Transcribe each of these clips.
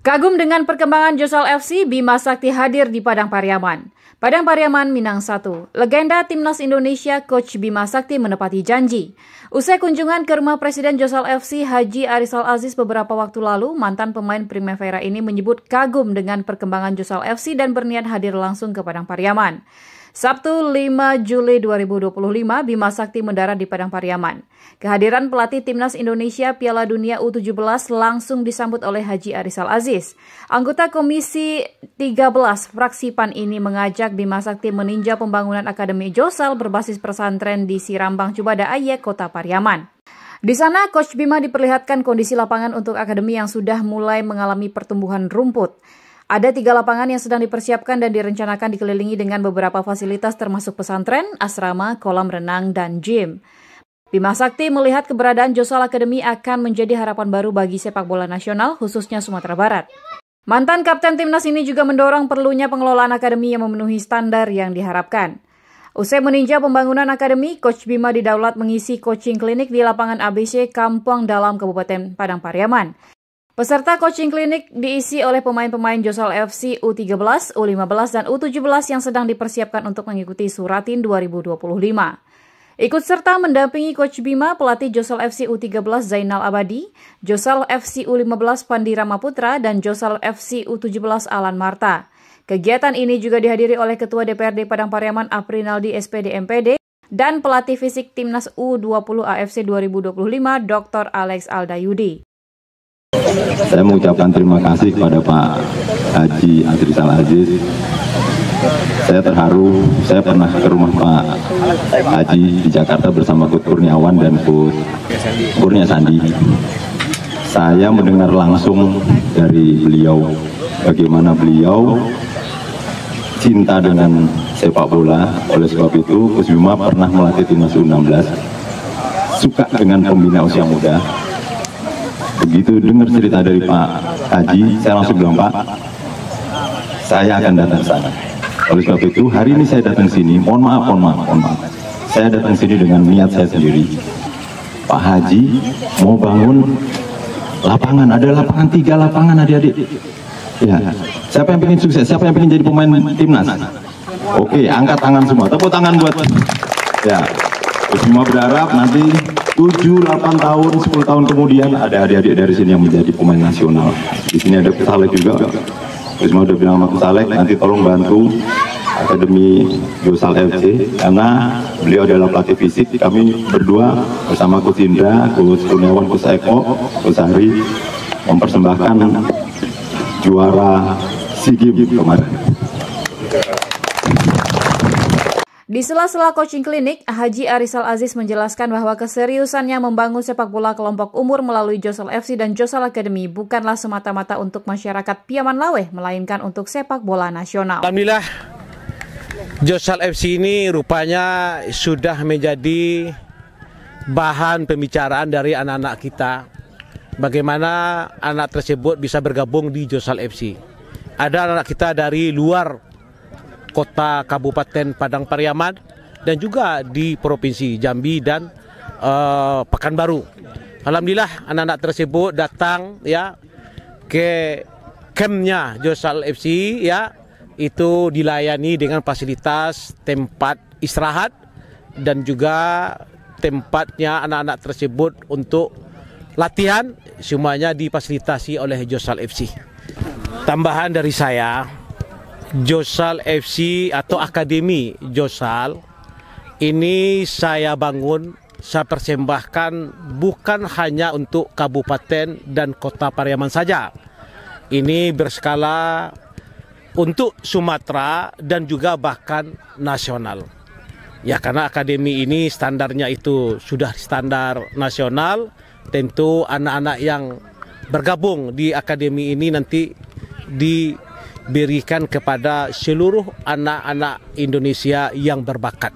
Kagum dengan perkembangan Josal FC, Bima Sakti hadir di Padang Pariaman. Padang Pariaman, Minang 1. Legenda Timnas Indonesia Coach Bima Sakti menepati janji. Usai kunjungan ke rumah Presiden Josal FC Haji Arizal Aziz beberapa waktu lalu, mantan pemain Primavera ini menyebut kagum dengan perkembangan Josal FC dan berniat hadir langsung ke Padang Pariaman. Sabtu 5 Juli 2025, Bima Sakti mendarat di Padang Pariaman. Kehadiran pelatih Timnas Indonesia Piala Dunia U17 langsung disambut oleh Haji Arizal Aziz. Anggota Komisi 13 fraksi PAN ini mengajak Bima Sakti meninjau pembangunan Akademi Josal berbasis pesantren di Sirambang Cubada Ayek, Kota Pariaman. Di sana, Coach Bima diperlihatkan kondisi lapangan untuk akademi yang sudah mulai mengalami pertumbuhan rumput. Ada 3 lapangan yang sedang dipersiapkan dan direncanakan dikelilingi dengan beberapa fasilitas termasuk pesantren, asrama, kolam renang, dan gym. Bima Sakti melihat keberadaan Josal Academy akan menjadi harapan baru bagi sepak bola nasional, khususnya Sumatera Barat. Mantan Kapten Timnas ini juga mendorong perlunya pengelolaan akademi yang memenuhi standar yang diharapkan. Usai meninjau pembangunan akademi, Coach Bima didaulat mengisi coaching klinik di lapangan ABC Kampung Dalam Kabupaten Padang Pariaman. Peserta coaching klinik diisi oleh pemain-pemain Josal FC U13, U15, dan U17 yang sedang dipersiapkan untuk mengikuti Suratin 2025. Ikut serta mendampingi Coach Bima, pelatih Josal FC U13 Zainal Abadi, Josal FC U15 Pandi Ramaputra, dan Josal FC U17 Alan Marta. Kegiatan ini juga dihadiri oleh Ketua DPRD Padang Pariaman Aprinaldi SPD MPD dan pelatih fisik Timnas U20 AFC 2025 Dr. Alex Aldayudi. Saya mengucapkan terima kasih kepada Pak Haji Arizal Aziz. Saya terharu, saya pernah ke rumah Pak Haji di Jakarta bersama Coach Kurniawan dan Coach Kurnia Sandi. Saya mendengar langsung dari beliau bagaimana beliau cinta dengan sepak bola. Oleh sebab itu, Coach Bima pernah melatih Timnas U16, suka dengan pembina usia muda. Begitu dengar cerita dari Pak Haji, saya langsung bilang, Pak, saya akan datang ke sana. Oleh sebab itu, hari ini saya datang sini, mohon maaf. Saya datang sini dengan niat saya sendiri. Pak Haji mau bangun lapangan, ada lapangan 3 lapangan adik-adik. Ya, siapa yang ingin sukses? Siapa yang ingin jadi pemain timnas? Oke, angkat tangan semua. Tepuk tangan buat. Ya, semua berharap nanti 7, 8 tahun, 10 tahun kemudian ada adik-adik dari sini yang menjadi pemain nasional. Di sini ada Saleh juga. Semua udah bilang sama Saleh, nanti tolong bantu Akademi Josal FC karena beliau adalah pelatih fisik. Kami berdua bersama Coach Indra, Coach Kurniawan, Coach Eko, Coach Hari mempersembahkan juara SEA Games kemarin. Di sela-sela coaching klinik, Haji Arizal Aziz menjelaskan bahwa keseriusannya membangun sepak bola kelompok umur melalui Josal FC dan Josal Academy bukanlah semata-mata untuk masyarakat Piaman Laweh, melainkan untuk sepak bola nasional. Alhamdulillah, Josal FC ini rupanya sudah menjadi bahan pembicaraan dari anak-anak kita. Bagaimana anak tersebut bisa bergabung di Josal FC. Ada anak kita dari luar kota Kabupaten Padang Pariaman dan juga di Provinsi Jambi dan Pekanbaru. Alhamdulillah anak-anak tersebut datang ya ke campnya Josal FC ya, itu dilayani dengan fasilitas tempat istirahat dan juga tempatnya anak-anak tersebut untuk latihan, semuanya difasilitasi oleh Josal FC. Tambahan dari saya, Josal FC atau Akademi Josal ini saya bangun, saya persembahkan bukan hanya untuk Kabupaten dan Kota Pariaman saja. Ini berskala untuk Sumatera dan juga bahkan nasional. Ya, karena akademi ini standarnya itu sudah standar nasional, tentu anak-anak yang bergabung di akademi ini nanti diberikan kepada seluruh anak-anak Indonesia yang berbakat.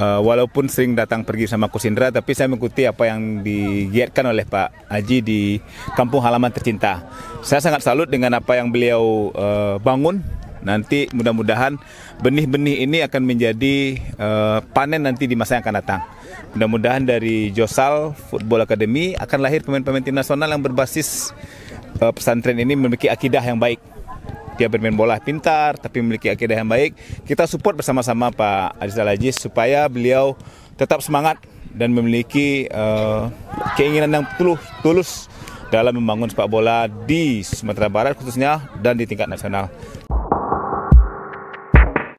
Walaupun sering datang pergi sama Coach Indra, tapi saya mengikuti apa yang digiatkan oleh Pak Haji di kampung halaman tercinta. Saya sangat salut dengan apa yang beliau bangun. Nanti mudah-mudahan benih-benih ini akan menjadi panen nanti di masa yang akan datang. Mudah-mudahan dari Josal Football Academy akan lahir pemain-pemain tim nasional yang berbasis pesantren ini memiliki akidah yang baik. Dia bermain bola pintar, tapi memiliki akidah yang baik. Kita support bersama-sama Pak Adrizal Aziz supaya beliau tetap semangat dan memiliki keinginan yang tulus dalam membangun sepak bola di Sumatera Barat khususnya dan di tingkat nasional.